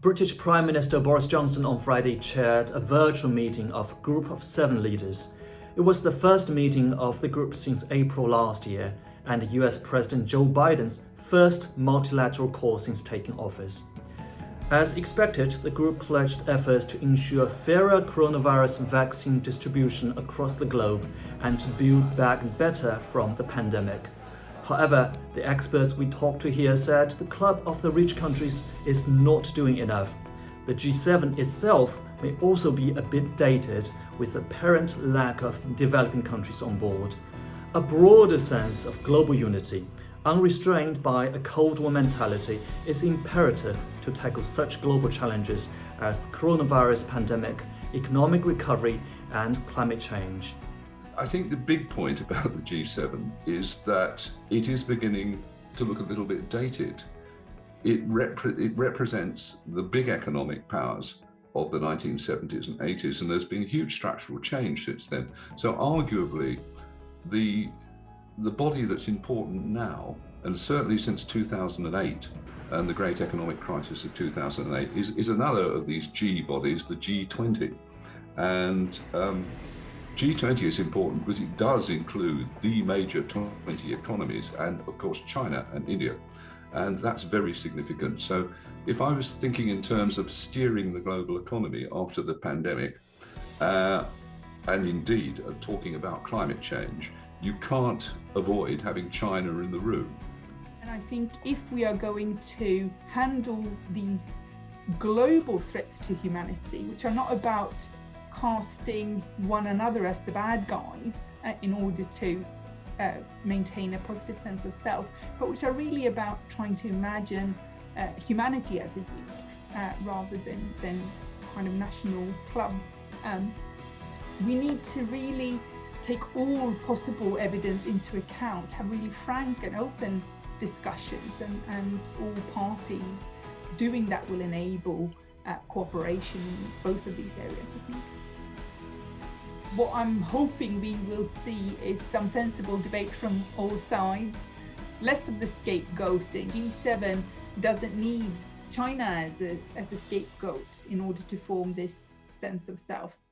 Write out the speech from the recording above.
British Prime Minister Boris Johnson on Friday chaired a virtual meeting of a group of 7 leaders. It was the first meeting of the group since April last year and US President Joe Biden's first multilateral call since taking office. As expected, the group pledged efforts to ensure fairer coronavirus vaccine distribution across the globe and to build back better from the pandemic. However, the experts we talked to here said the club of the rich countries is not doing enough. The G7 itself may also be a bit dated, with apparent lack of developing countries on board. A broader sense of global unity, unrestrained by a Cold War mentality, is imperative to tackle such global challenges as the coronavirus pandemic, economic recovery, and climate change. I think the big point about the G7 is that it is beginning to look a little bit dated. It represents the big economic powers of the 1970s and 80s, and there's been huge structural change since then. So arguably, the body that's important now, and certainly since 2008 and the great economic crisis of 2008, is another of these G bodies, the G20. And G20 is important because it does include the major 20 economies and, of course, China and India. And that's very significant. So if I was thinking in terms of steering the global economy after the pandemic, and indeed talking about climate change, you can't avoid having China in the room. And I think if we are going to handle these global threats to humanity, which are not about casting one another as the bad guys in order to maintain a positive sense of self, but which are really about trying to imagine humanity as a unit rather than kind of national clubs. We need to really take all possible evidence into account, have really frank and open discussions, and all parties doing that will enable cooperation in both of these areas, I think. What I'm hoping we will see is some sensible debate from all sides, less of the scapegoating. G7 doesn't need China as a scapegoat in order to form this sense of self.